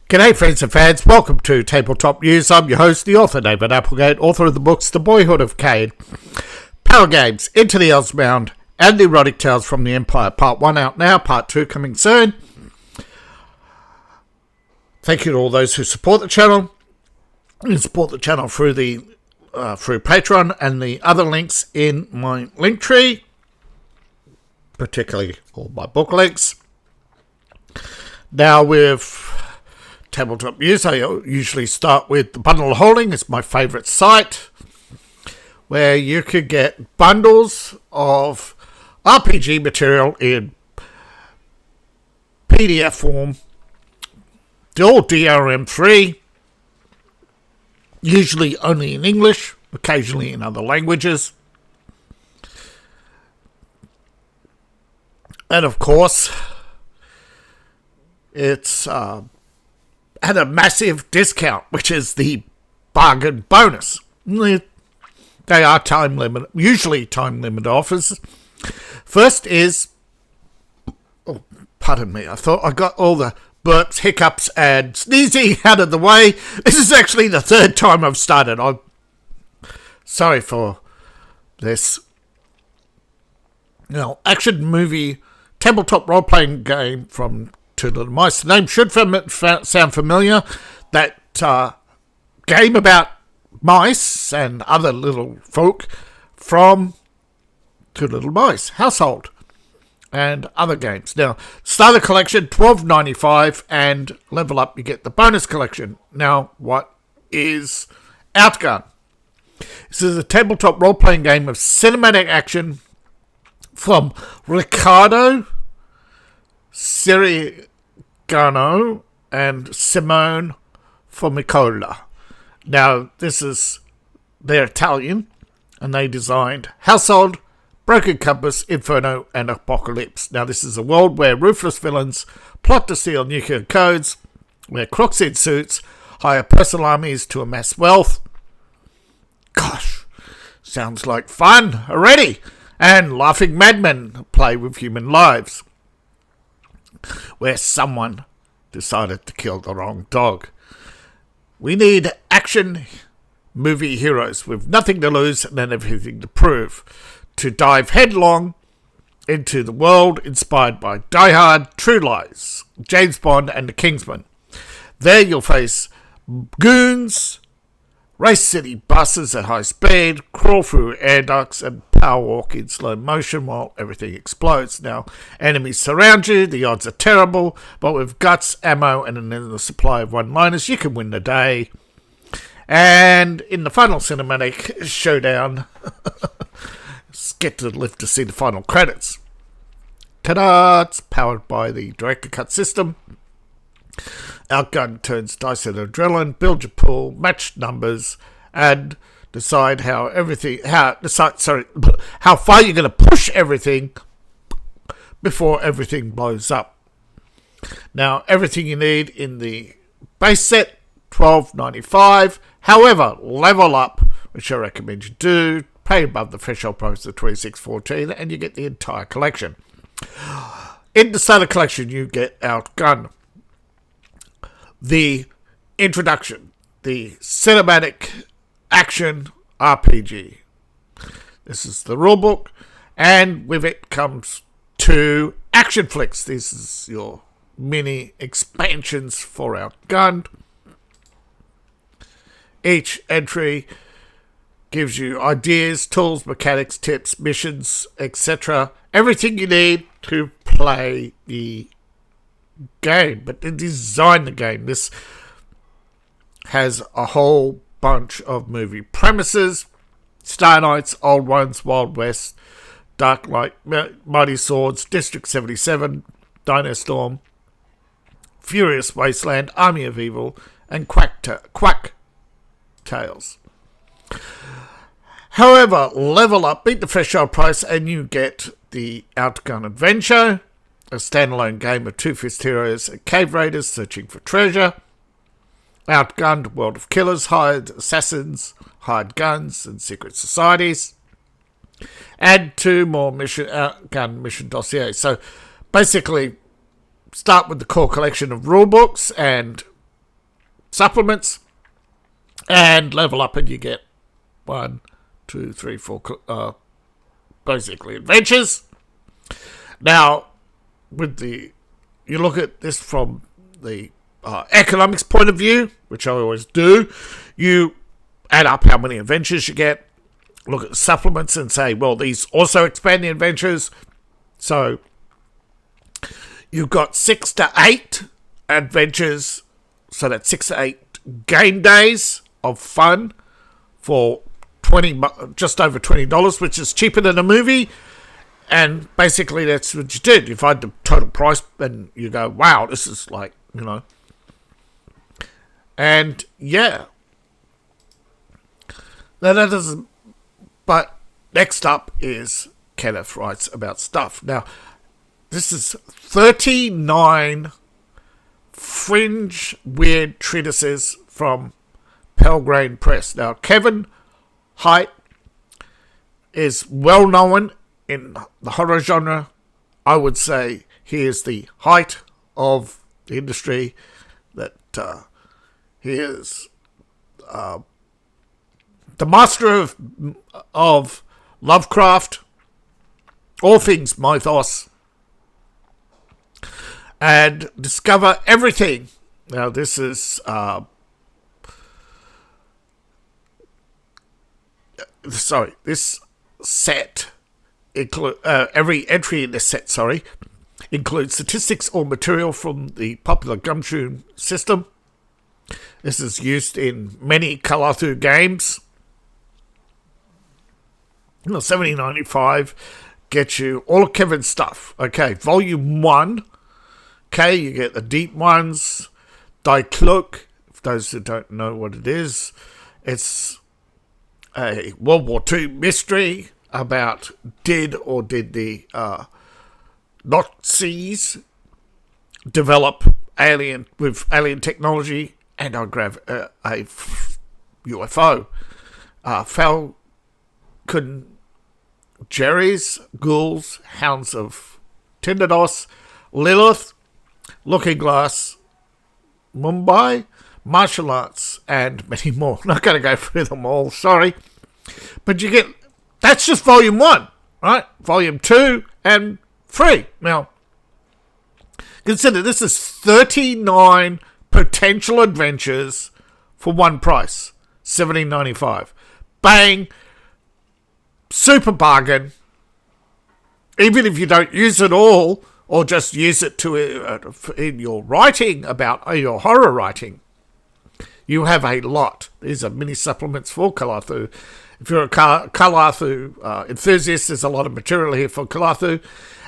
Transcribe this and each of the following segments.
G'day friends and fans, welcome to Tabletop News. I'm your host, the author David Applegate, author of the books The Boyhood of Cain, Power Games, Into the Elsmound, and The Erotic Tales from the Empire. Part 1 out now, Part 2 coming soon. Thank you to all those who support the channel. You can support the channel through Patreon and the other links in my link tree, particularly all my book links. Now with Tabletop News, I usually start with the Bundle Holding. It's my favourite site where you could get bundles of RPG material in PDF form, all DRM-free, usually only in English, occasionally in other languages. And of course, it's at a massive discount, which is the bargain bonus. They are time limit, usually time limit offers. First is, oh, pardon me, I thought I got all the burps, hiccups, and sneezing out of the way. This is actually the third time I've started. I'm sorry for this. Action movie, tabletop role-playing game from Two Little Mice. The name should sound familiar. That game about mice and other little folk from Two Little Mice, Household, and other games. Now, starter collection, $12.95, and level up, you get the bonus collection. Now, what is Outgunned? This is a tabletop role-playing game of cinematic action from Riccardo Siriano and Simone Formicola. Now, they're Italian, and they designed Household, Broken Compass, Inferno, and Apocalypse. Now, this is a world where ruthless villains plot to steal nuclear codes, wear crooks in suits, hire personal armies to amass wealth. Gosh, sounds like fun already. And laughing madmen play with human lives, where someone decided to kill the wrong dog. We need action movie heroes with nothing to lose and everything to prove, to dive headlong into the world inspired by Die Hard, True Lies, James Bond, and The Kingsman. There you'll face goons, race city buses at high speed, crawl through air ducts, and power walk in slow motion while everything explodes. Now, enemies surround you, the odds are terrible, but with guts, ammo, and an endless supply of one-liners, you can win the day. And in the final cinematic showdown, get to live to see the final credits. Ta-da! It's powered by the director cut system. Outgunned turns dice and adrenaline, build your pool, match numbers, and decide how far you're going to push everything before everything blows up. Now, everything you need in the base set, $12.95. However, level up, which I recommend you do. Pay above the threshold price of $26.14, and you get the entire collection. In the starter collection, you get Outgunned, the introduction, the cinematic action RPG. This is the rulebook, and with it comes 2 action flicks. This is your mini expansions for Outgunned. Each entry gives you ideas, tools, mechanics, tips, missions, etc. Everything you need to play the game, but to design the game. This has a whole bunch of movie premises: Star Knights, Old Ones, Wild West, Dark Light, Mighty Swords, District 77, Dino Storm, Furious Wasteland, Army of Evil, and Quack Tales. However, level up, beat the threshold price, and you get the Outgunned Adventure, a standalone game of two-fist heroes and cave raiders searching for treasure. Outgunned, World of Killers, hired assassins, hired guns, and secret societies. Add 2 more Outgunned mission dossiers. So basically, start with the core collection of rulebooks and supplements, and level up and you get 1, 2, 3, 4 basically adventures. Now, you look at this from the economics point of view, which I always do. You add up how many adventures you get, look at the supplements and say, well, these also expand the adventures. So you've got 6 to 8 adventures, so that's 6 to 8 game days of fun for just over $20, which is cheaper than a movie. And basically that's what you did. You find the total price and you go, wow, this is like, and yeah. Now that doesn't, but next up is Kenneth writes about stuff. Now, this is 39 fringe weird treatises from Pelgrane Press. Now, Kevin Hite is well known in the horror genre. I would say he is the height of the industry, that he is the master of Lovecraft, all things mythos, and discover everything. Now, this is this set every entry in this set includes statistics or material from the popular Gumshoe system. This is used in many Cthulhu games. $70.95 gets you all of Kevin's stuff. Okay, Volume 1. Okay, you get the deep ones. Die Cloak, for those who don't know what it is, it's a World War II mystery about did the Nazis develop alien technology and a UFO. Falcon Jerry's, Ghouls, Hounds of Tindados, Lilith, Looking Glass, Mumbai, Martial Arts, and many more. Not going to go through them all, sorry. But you get, that's just Volume 1, right? Volume 2 and 3. Now, consider this is 39 potential adventures for one price, $17.95. Bang! Super bargain. Even if you don't use it all, or just use it in your writing about your horror writing, you have a lot. These are mini supplements for Cthulhu. If you're a Cthulhu enthusiast, there's a lot of material here for Cthulhu.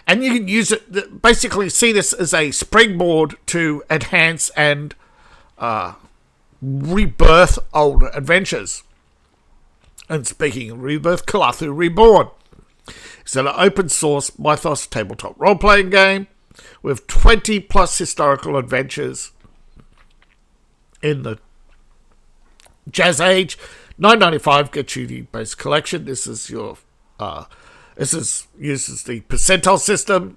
And you can use it, basically see this as a springboard to enhance and rebirth old adventures. And speaking of rebirth, Cthulhu Reborn. It's an open source mythos tabletop role-playing game with 20 plus historical adventures in the Jazz Age. $9.95 gets you the base collection. This is uses the percentile system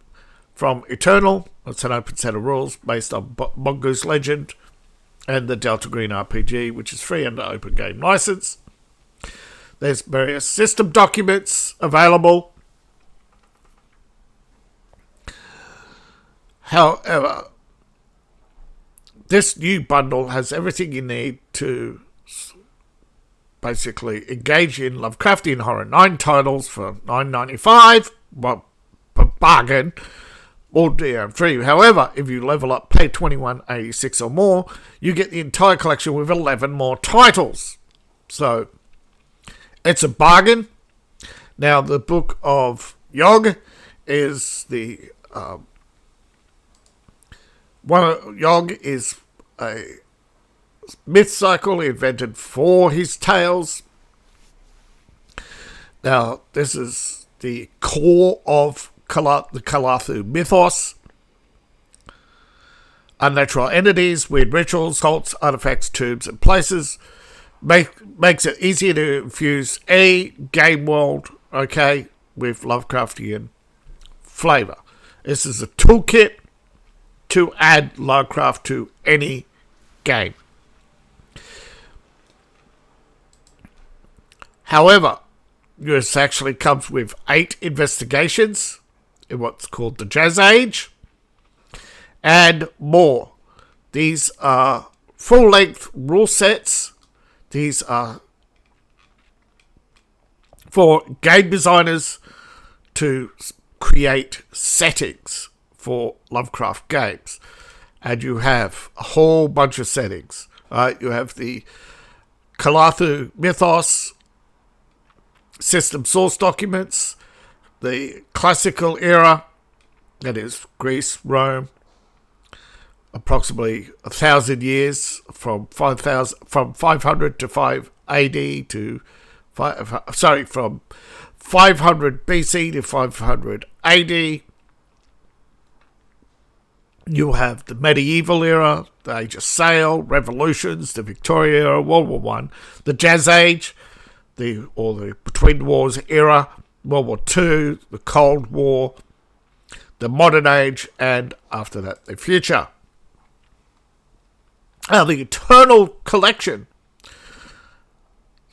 from Eternal. It's an open set of rules based on Mongoose Legend and the Delta Green RPG, which is free under open game license. There's various system documents available. However, this new bundle has everything you need to basically engage in Lovecraftian horror. 9 titles for $9.95. Well, a bargain. All DM3. However, if you level up, pay $21.86 or more, you get the entire collection with 11 more titles. So, it's a bargain. Now, the Book of Yog is the... Yog is a myth cycle he invented for his tales. Now, this is the core of the Cthulhu mythos. Unnatural entities, weird rituals, cults, artifacts, tombs, and places. Makes it easier to infuse a game world, okay, with Lovecraftian flavour. This is a toolkit to add Lovecraft to any game. However, this actually comes with 8 investigations in what's called the Jazz Age and more. These are full-length rule sets. These are for game designers to create settings for Lovecraft games. And you have a whole bunch of settings. You have the Cthulhu mythos, system source documents, the classical era, that is Greece, Rome, approximately 1,000 years from 500 to 5 AD to from 500 BC to 500 AD. You have the medieval era, the Age of Sail, revolutions, the Victorian era, World War One, the Jazz Age, the Between Wars era, World War Two, the Cold War, the Modern Age, and after that, the future. Now, the Eternal Collection.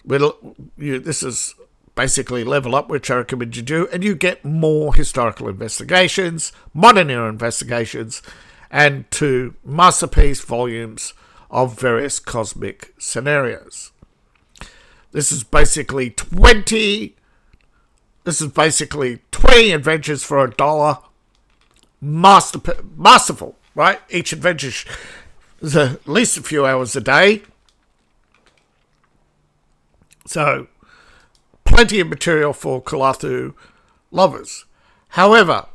This is basically Level Up, which I recommend you do, and you get more historical investigations, modern era investigations, and 2 masterpiece volumes of various cosmic scenarios. This is basically 20 adventures for $1. Masterful, right? Each adventure is at least a few hours a day. So, plenty of material for Cthulhu lovers. However,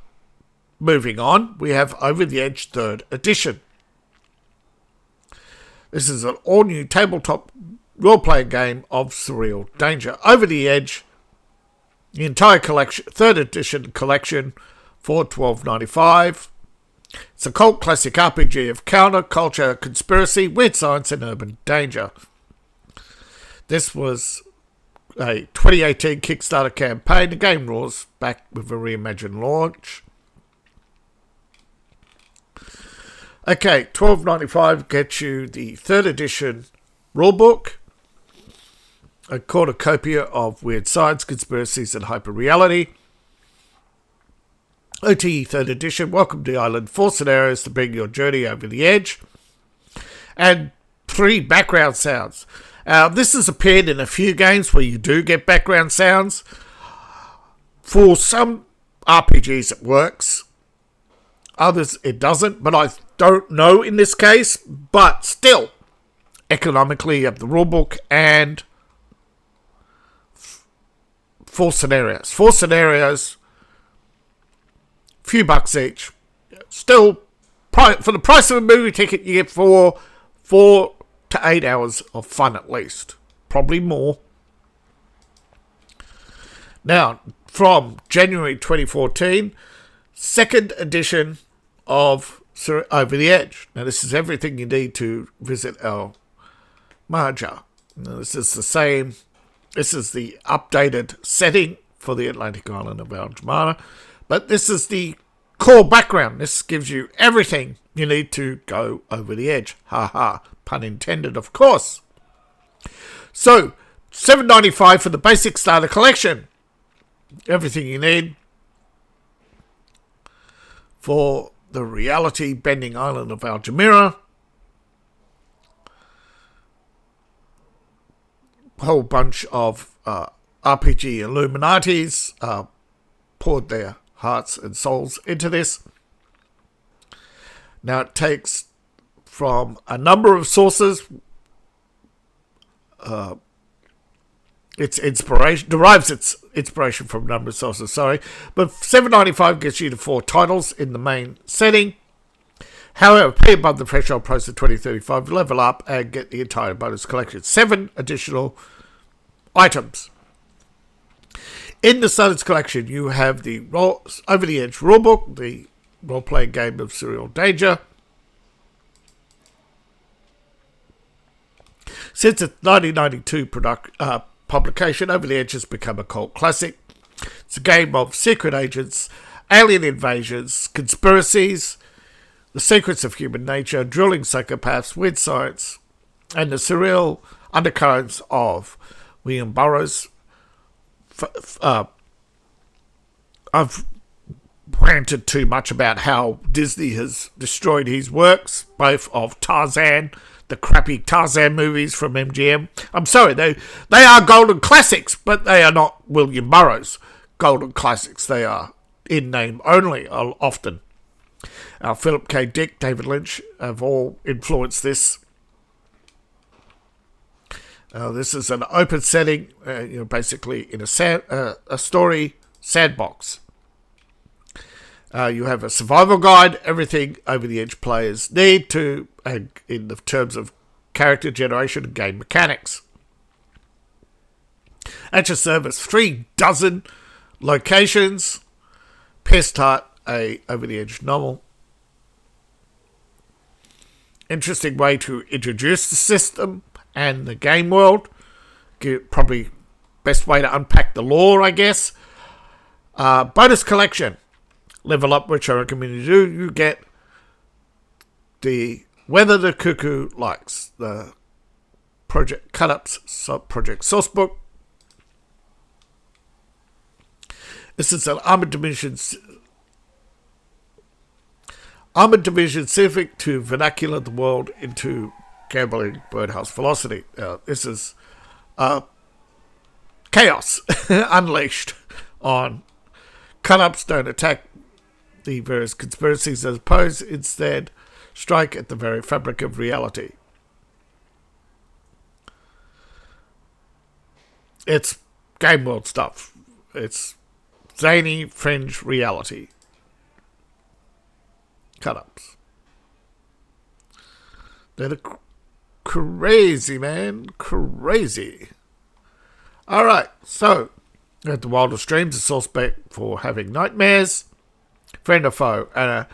moving on, we have Over the Edge 3rd edition. This is an all-new tabletop role-playing game of surreal danger. Over the Edge, the entire collection, 3rd edition collection, for $12.95. It's a cult classic RPG of counter-culture, conspiracy, weird science, and urban danger. This was a 2018 Kickstarter campaign. The game rules back with a reimagined launch. Okay, $12.95 gets you the 3rd edition rulebook, a cornucopia of weird science, conspiracies, and hyper-reality. OTE 3rd edition, welcome to the island, 4 scenarios to bring your journey over the edge, and 3 background sounds. This has appeared in a few games where you do get background sounds. For some RPGs it works, others it doesn't, but I don't know in this case. But still, economically, you have the rulebook and 4 scenarios. 4 scenarios, few bucks each. Still, for the price of a movie ticket, you get 4 to 8 hours of fun at least. Probably more. Now, from January 2014, 2nd edition of Over the Edge. Now, this is everything you need to visit our Marja. Now, this is the same. This is the updated setting for the Atlantic island of Aljamana. But this is the core background. This gives you everything you need to go over the edge. Ha ha. Pun intended, of course. So, $7.95 for the basic starter collection. Everything you need for the reality-bending island of Aljamira. A whole bunch of RPG Illuminatis poured their hearts and souls into this. Now, it takes from a number of sources. Its inspiration derives its inspiration from a number of sources. But $7.95 gets you to 4 titles in the main setting. However, pay above the threshold price of $20.35, level up, and get the entire bonus collection. 7 additional items. In the Starters collection, you have the Over the Edge rulebook, the role-playing game of surreal danger. Since its 1992 publication, Over the Edge has become a cult classic. It's a game of secret agents, alien invasions, conspiracies, the secrets of human nature, drilling psychopaths, weird science, and the surreal undercurrents of William Burroughs' I've ranted too much about how Disney has destroyed his works, both of Tarzan, the crappy Tarzan movies from MGM. I'm sorry, they are golden classics, but they are not William Burroughs golden classics. They are in name only, often. Philip K. Dick, David Lynch have all influenced this. This is an open setting, basically in a story sandbox. You have a survival guide, everything Over the Edge players need to, and in the terms of character generation and game mechanics. At your service, 36 locations. Pest Heart, a Over the Edge novel. Interesting way to introduce the system and the game world. Probably best way to unpack the lore, I guess. Bonus collection. Level up, which I recommend you do. You get the Whether the Cuckoo Likes, the Project Cut-Ups Project Sourcebook. This is an Armored Division civic to vernacular the world into gambling birdhouse velocity. This is chaos unleashed on cut-ups. Don't attack the various conspiracies as opposed, instead strike at the very fabric of reality. It's game world stuff. It's zany fringe reality. Cut-ups. They're crazy, man. Crazy. Alright, so at the Wildest Dreams, a suspect for having nightmares. Friend or foe. And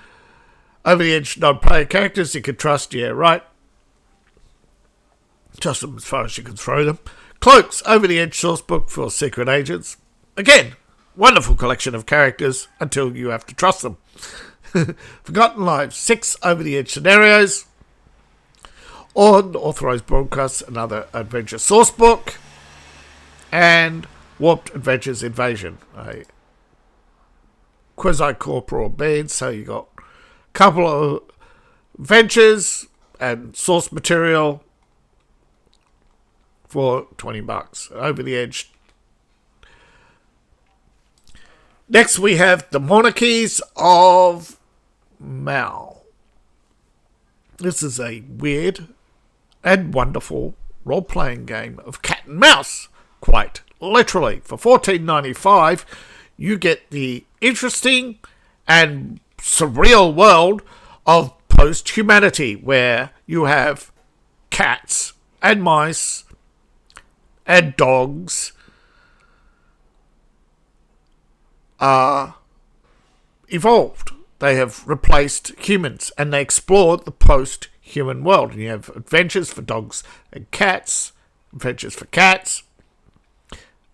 over the edge non-player characters you can trust, yeah, right. Trust them as far as you can throw them. Cloaks, over the edge sourcebook for secret agents. Again, wonderful collection of characters until you have to trust them. Forgotten Lives, 6 over the edge scenarios. Unauthorized Broadcasts, another adventure sourcebook. And Warped Adventures Invasion, a quasi-corporal band, so you got a couple of adventures and source material for $20. Over the edge. Next we have the Monarchies of Mau. This is a weird and wonderful role-playing game of cat and mouse, quite literally. For $14.95, you get the interesting and surreal world of post-humanity, where you have cats and mice and dogs are evolved. They have replaced humans, and they explore the post-human world. And you have adventures for dogs and cats, adventures for cats,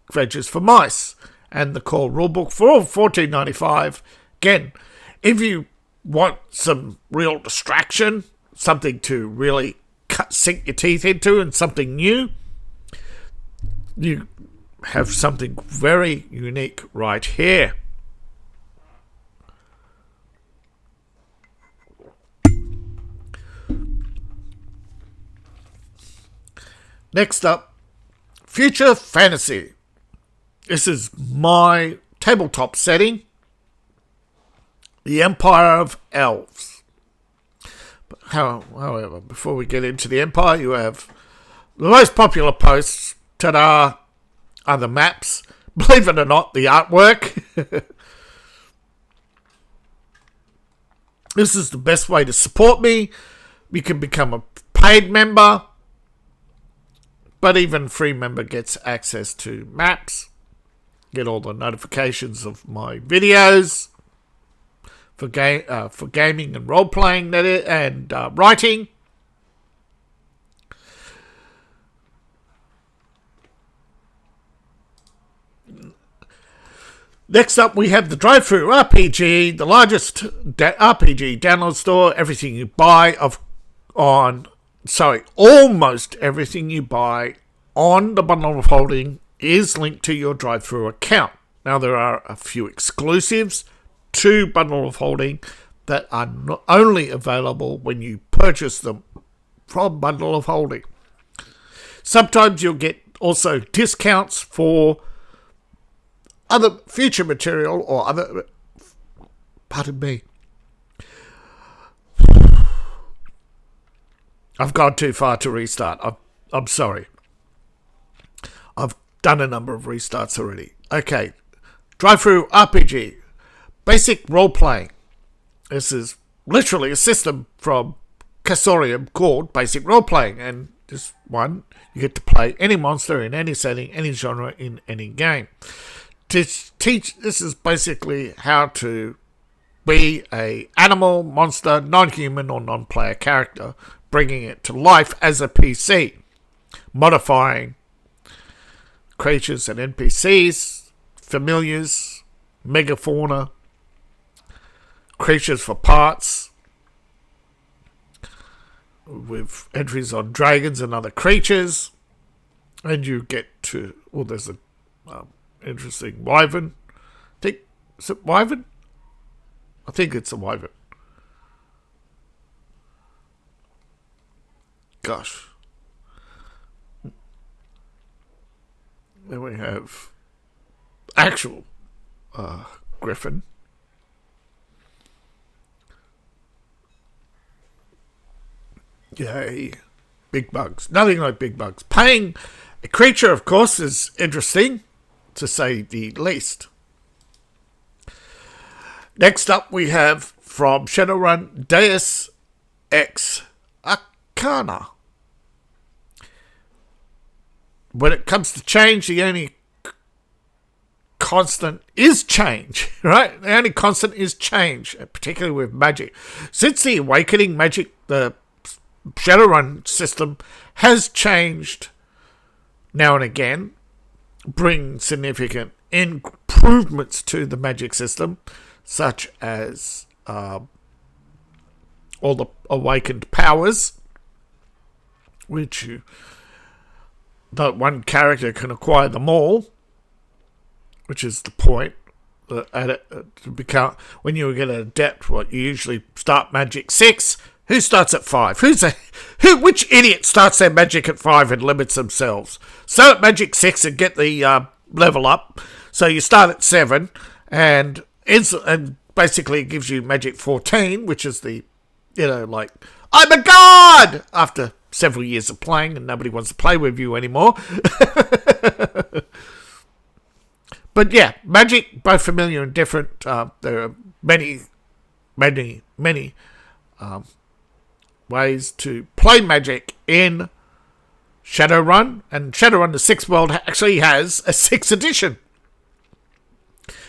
adventures for mice, and the core rulebook for $14.95. Again, if you want some real distraction, something to really sink your teeth into, and something new, you have something very unique right here. Next up, Future Fantasy. This is my tabletop setting, the Empire of Elves. But however, before we get into the Empire, you have the most popular posts, ta-da, are the maps. Believe it or not, the artwork. This is the best way to support me. You can become a paid member, but even free member gets access to maps. Get all the notifications of my videos for gaming and role playing and writing. Next up, we have the Drive-Thru RPG, the largest RPG download store. Everything you buy almost everything you buy on the bundle of holding is linked to your drive-through account. Now, there are a few exclusives to Bundle of Holding that are not only available when you purchase them from Bundle of Holding. Sometimes you'll get also discounts for other future material or other... Pardon me. I've gone too far to restart. I'm sorry. I've done a number of restarts already. Okay. Drive-through RPG. Basic role-playing. This is literally a system from Chaosium called Basic Role-Playing. And this one, you get to play any monster in any setting, any genre, in any game. This is basically how to be a animal, monster, non-human or non-player character, bringing it to life as a PC, modifying creatures and NPCs, familiars, megafauna, creatures for parts, with entries on dragons and other creatures, and you get to... Oh, there's an interesting wyvern. Is it wyvern? I think it's a wyvern. Gosh. Then we have actual griffin. Yay. Big bugs. Nothing like big bugs. Paying a creature, of course, is interesting, to say the least. Next up, we have from Shadowrun, Deus Ex Arcana. When it comes to change, the only constant is change, right? The only constant is change, particularly with magic. Since the Awakening, magic, the Shadowrun system has changed now and again, bring significant improvements to the magic system, such as all the awakened powers, which that one character can acquire them all, which is the point. To become, when you get an adept, what you usually start magic 6. Who starts at 5? Which idiot starts their magic at 5 and limits themselves? Start at magic 6 and get the level up. So you start at 7, and basically it gives you magic 14, which is the, like, I'm a god! After several years of playing and nobody wants to play with you anymore. But yeah, magic, both familiar and different. There are many ways to play magic in Shadowrun, and Shadowrun the 6th World actually has a 6th edition,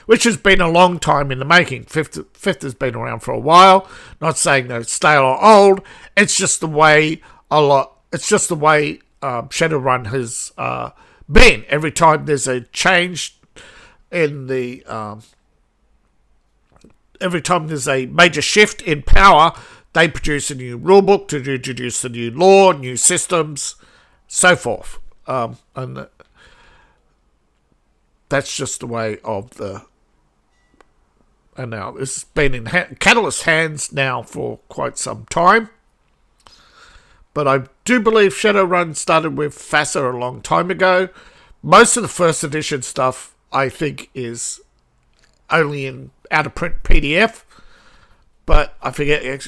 which has been a long time in the making. Fifth has been around for a while. Not saying they're stale or old. It's just the way Shadowrun has been. Every time there's a change in the every time there's a major shift in power, they produce a new rulebook to introduce the new law, new systems, so forth. And that's just the way of the... And now, this has been in Catalyst's hands now for quite some time. But I do believe Shadowrun started with FASA a long time ago. Most of the first edition stuff, I think, is only in out-of-print PDF. But I forget...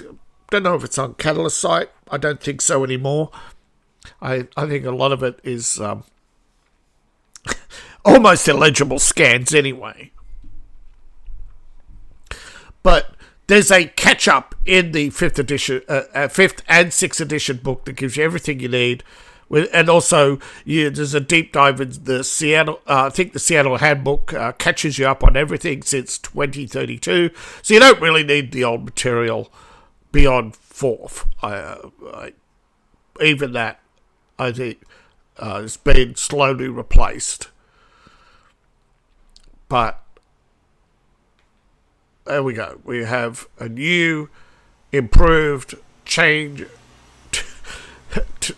don't know if it's on Catalyst's site. I don't think so anymore. I think a lot of it is almost illegible scans anyway. But there's a catch-up in the 5th edition, 5th and 6th edition book that gives you everything you need. And also, there's a deep dive in the Seattle... I think the Seattle Handbook catches you up on everything since 2032. So you don't really need the old material beyond 4th. Even that, I think, has been slowly replaced. But there we go. We have a new, improved, change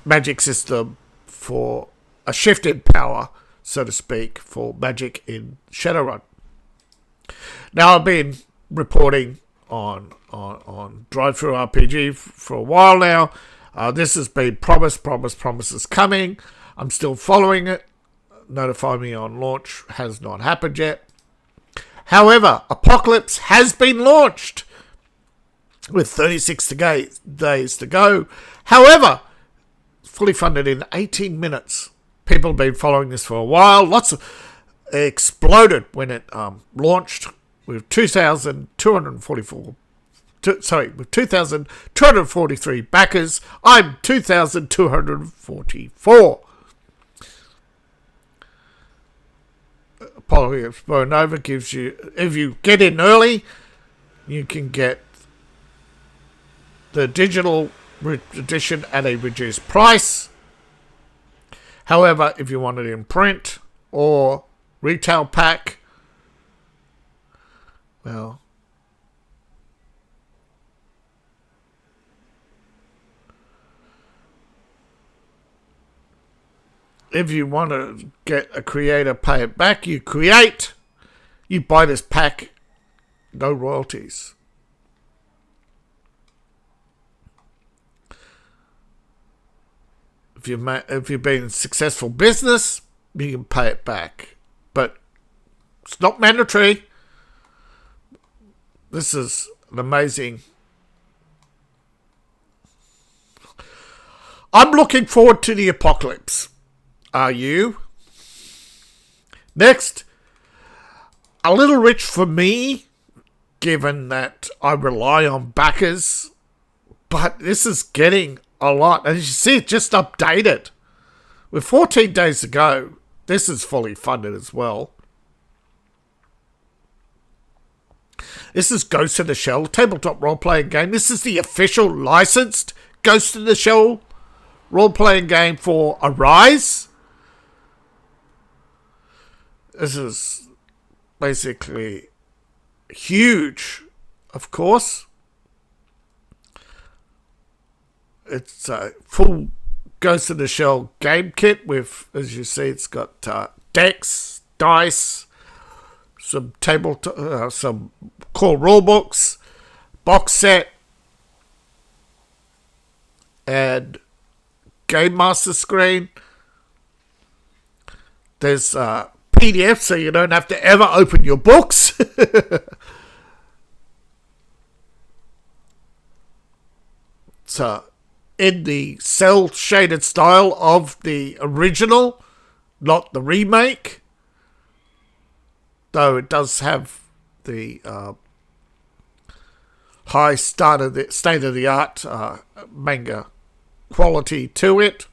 magic system for a shift in power so to speak, for Magic in Shadowrun. Now, I've been reporting on Drive-Through RPG for a while now. This has been promises coming. I'm still following it. Notify me on launch has not happened yet. However, Apocalypse has been launched with 36 days to go. However, fully funded in 18 minutes. People have been following this for a while. It exploded when it launched with 2,243 backers. I'm 2,244. Apocalypse Nova gives you, if you get in early, you can get the digital edition at a reduced price. However, if you want it in print or retail pack, well, if you want to get a creator, pay it back, you buy this pack, no royalties. If you've been in successful business, you can pay it back. But it's not mandatory. This is an amazing... I'm looking forward to the apocalypse. Are you? Next, a little rich for me, given that I rely on backers. But this is getting a lot. As you see, it just updated. With 14 days to go, this is fully funded as well. This is Ghost in the Shell, tabletop role-playing game. This is the official licensed Ghost in the Shell role-playing game for Arise. This is basically huge, of course. It's a full Ghost in the Shell game kit with, as you see, it's got decks, dice, some some core rule books, box set, and Game Master screen. There's PDF, so you don't have to ever open your books. So, in the cell shaded style of the original, not the remake. Though it does have the high state of the art manga quality to it.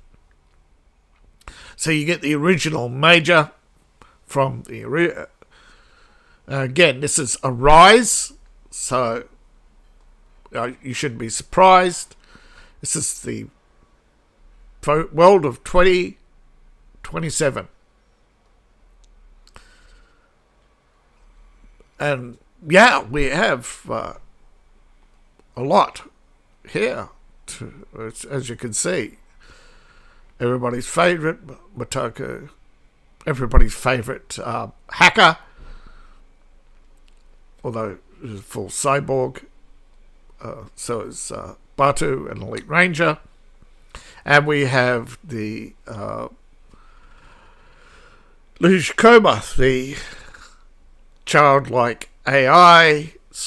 So you get the original major from the again, this is Arise, so you shouldn't be surprised. This is the world of 2027. And yeah, we have a lot here, as you can see. Everybody's favourite Motoko, everybody's favourite hacker, although it's a full cyborg. So is Batu, an elite ranger. And we have the Lujkoma, the childlike AI /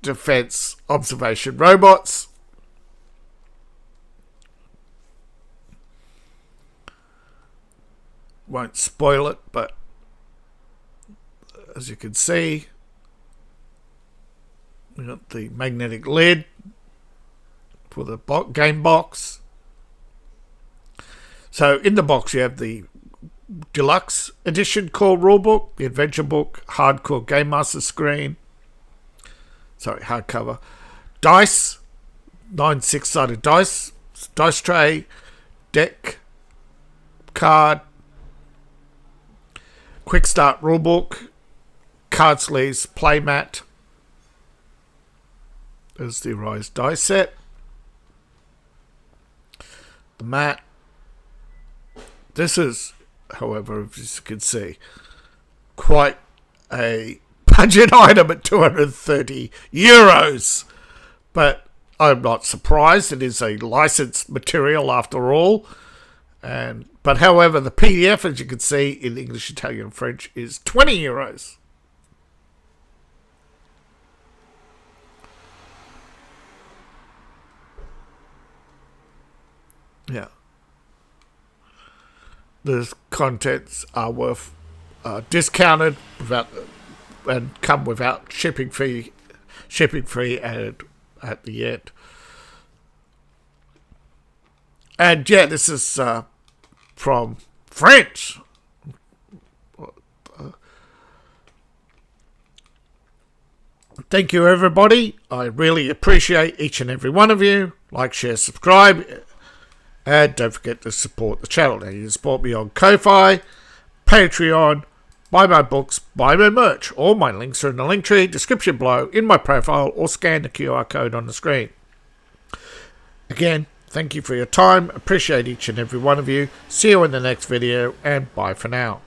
defense observation robots. Won't spoil it, but as you can see, we got the magnetic lid for the game box. So in the box you have the deluxe edition core rulebook, the adventure book, hardcore game master screen, hardcover, dice, 9 6-sided dice tray, deck, card, quick start rulebook, card sleeves, playmat. There's the Arise dice set, the mat. This is however, as you can see, quite a budget item at 230 euros. But I'm not surprised. It is a licensed material after all. But however, the PDF, as you can see, in English, Italian, and French, is 20 euros. Yeah. The contents are worth discounted and come without shipping fee added at the end. And yeah, this is from French. Thank you, everybody. I really appreciate each and every one of you. Like, share, subscribe. And don't forget to support the channel. Now, you can support me on Ko-Fi, Patreon, buy my books, buy my merch. All my links are in the link tree, description below, in my profile, or scan the QR code on the screen. Again, thank you for your time. Appreciate each and every one of you. See you in the next video, and bye for now.